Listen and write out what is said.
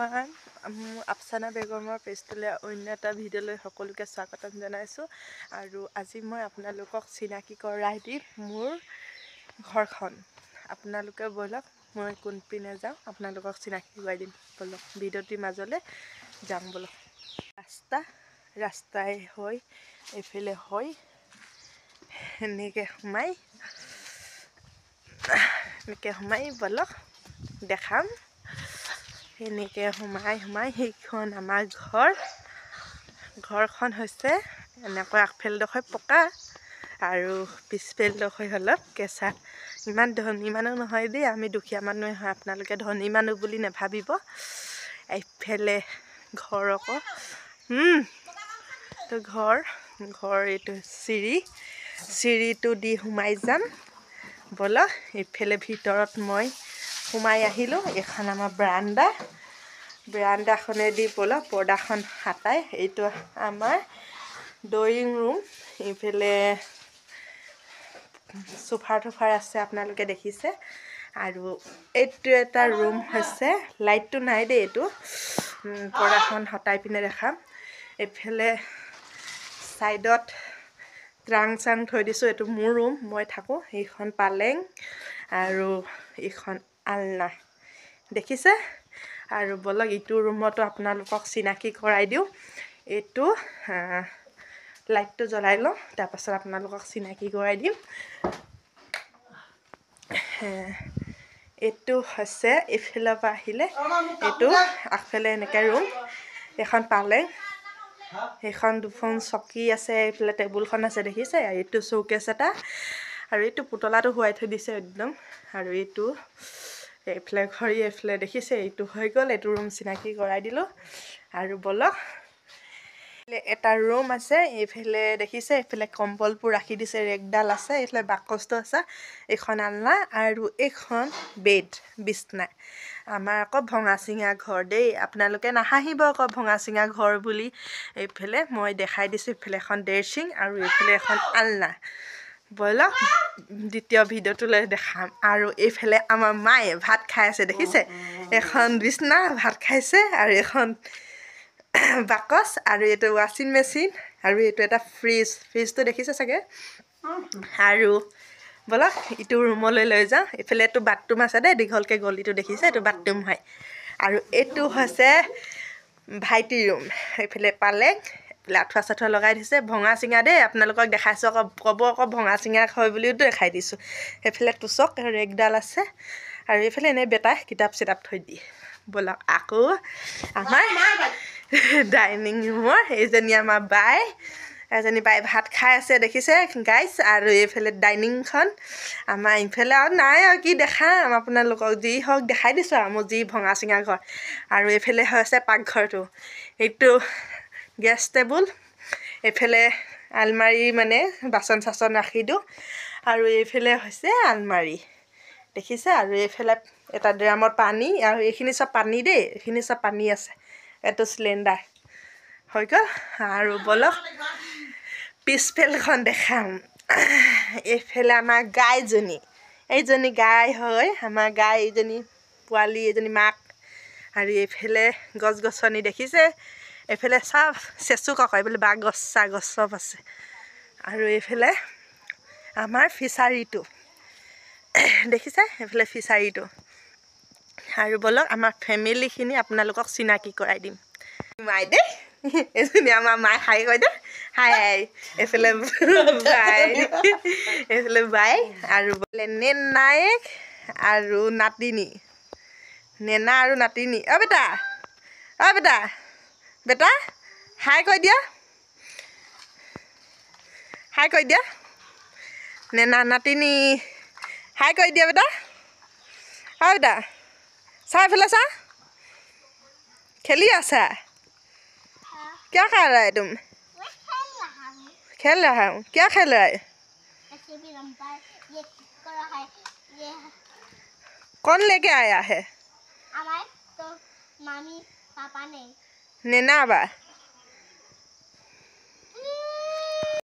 Everyone Afsana বেগমৰ পেজটোলৈ অন্য এটা ভিডিঅ'লৈ সকলোকে স্বাগতম জনাইছোঁ আৰু আজি মই আপোনালোকক চিনাকি কৰাই দিম মোৰ ঘৰখন। আপোনালোকে বলক মই কোনপিনে যাওঁ আপোনালোকক চিনাকি কৰাই দিম। বলক ভিডিঅ'টিৰ মাজলৈ যাম বলক। ৰাস্তাই হৈ এইফালে হৈ এনেকৈ সোমাই বলক দেখাম। এনেকৈ সোমাই সেইখন আমাৰ ঘৰখন হৈছে এনেকৈ আগফালডোখৰ পকা আৰু পিছফালডোখৰ অলপ কেঁচা। ইমান ধনী মানুহ নহয় দেই, আমি দুখীয়া মানুহে হয়, আপোনালোকে ধনী মানুহ বুলি নাভাবিব। এইফালে ঘৰ আকৌ তো ঘৰ এইটো চিৰিটো দি সোমাই যাম বলক। এইফালে ভিতৰত মই সোমাই আহিলোঁ। এইখন আমাৰ বাৰাণ্ডাখনেদি বলক পৰ্দাখন হাতাই এইটো আমাৰ ড্ৰয়িং ৰুম। এইফালে চোফাৰ আছে আপোনালোকে দেখিছে। আৰু এইটো এটা ৰুম হৈছে, লাইটটো নাই দেই, এইটো পৰ্দাখন হটাই পিনে দেখাম। এইফালে ছাইডত ট্ৰাং থৈ দিছোঁ, এইটো মোৰ ৰুম, মই থাকোঁ। এইখন পালেং আৰু এইখন আলনা দেখিছে। আৰু বলক ইটো ৰুমতো আপোনালোকক চিনাকি কৰাই দিওঁ। এইটো লাইটটো জ্বলাই লওঁ, তাৰপাছত আপোনালোকক চিনাকি কৰাই দিম। এইটো হৈছে এইফালৰ পৰা আহিলে এইটো আগফালে এনেকৈ ৰুম। এখন পালেং, সেইখন দুখন চকী আছে, এইফালে টেবুলখন আছে দেখিছে। এইটো চৌকেছ এটা আৰু এইটো পুতলাটো শুৱাই থৈ দিছে একদম। আৰু এইটো এইফালে ঘড়ী, এইফালে দেখিছে। এইটো হৈ গ'ল, এইটো ৰুম চিনাকি কৰাই দিলোঁ। আৰু বলক এটা ৰুম আছে, এইফালে দেখিছে। এইফালে কম্বলবোৰ ৰাখি দিছে, ৰেগডাল আছে, এইফালে বাকচটো আছে, এইখন আলনা আৰু এইখন বিছনা। আমাৰ আকৌ ভঙা চিঙা ঘৰ দেই, আপোনালোকে নাহাঁহিব আকৌ ভঙা চিঙা ঘৰ বুলি। এইফালে মই দেখাই দিছোঁ, এইফালে এখন ড্ৰেছিং আৰু এইফালে এখন আলনা। বলক দ্বিতীয় ভিডিঅ'টোলৈ দেখাম। আৰু এইফালে আমাৰ মায়ে ভাত খাই আছে দেখিছে। এখন বিছনা, ভাত খাইছে, আৰু এখন বাকচ, আৰু এইটো ৱাশ্বিং মেচিন, আৰু এইটো এটা ফ্ৰিজটো দেখিছে চাগে। আৰু বলক ইটো ৰুমলৈ লৈ যাওঁ। এইফালে এইটো বাথৰুম আছে দেই, দীঘলকৈ গলিটো দেখিছে, এইটো বাথৰুম হয়। আৰু এইটো হৈছে ভাইটিৰ ৰুম। এইফালে পালেং, এইফালে আঁঠুৱা লগাই দিছে। ভঙা চিঙা দেই, আপোনালোকক দেখাইছোঁ আকৌ ক'ব আকৌ ভঙা চিঙা হয় বুলিওতো দেখাই দিছোঁ। সেইফালে তোচক ৰেগডাল আছে, আৰু এইফালে এনেই বেটাই কিতাপ চিতাপ থৈ দিয়ে। বলক আকৌ আমাৰ ডাইনিং ৰুমৰ এইজনী আমাৰ এজনী বাই ভাত খাই আছে দেখিছে গাইছ। আৰু এইফালে ডাইনিংখন আমাৰ ইফালে আৰু নাই আৰু কি দেখাম আপোনালোকক, যি হওক দেখাই দিছোঁ আৰু মোৰ যি ভঙা চিঙা ঘৰ। আৰু এইফালে হৈছে পাকঘৰটো, এইটো গেছ টেবুল, এইফালে আলমাৰি, মানে বাচন চাচন ৰাখি দিওঁ। আৰু এইফালে হৈছে আলমাৰি দেখিছে। আৰু এইফালে এটা ড্ৰামত পানী, আৰু এইখিনি চব পানী দেই, এইখিনি চব পানী আছে। এইটো চিলিণ্ডাৰ হৈ গ'ল। আৰু বলক পিছফালখন দেখাম। এইফালে আমাৰ গাইজনী, এইজনী গাই হয়, আমাৰ গাই এইজনী পোৱালি, এইজনী মাক। আৰু এইফালে গছ গছনি দেখিছে। এইফালে চব চেচুক আকৌ, এইফালে বাঁহগছ চাহগছ চব আছে। আৰু এইফালে আমাৰ ফিচাৰীটো দেখিছে, এইফালে ফিচাৰীটো। আৰু বলক আমাৰ ফেমিলিখিনি আপোনালোকক চিনাকি কৰাই দিম। মাই দেই, এজনী আমাৰ মাই হাই কয় দে, হাই। এইফালে বাই আৰু নেনায়েক আৰু নাতিনী, নেনা আৰু নাতিনী। বেটা হাই কৈ দিয়া, নেনা নাতিনী হাই কৈ দিয়া বেটা। বেটা চা, এইফালে চা, খেলি আছা? क्या कर रहा है तुम? खेल रहा हूँ। क्या खेल रहा है? कौन लेके आया है? तो मामी पापा ने। नैना बा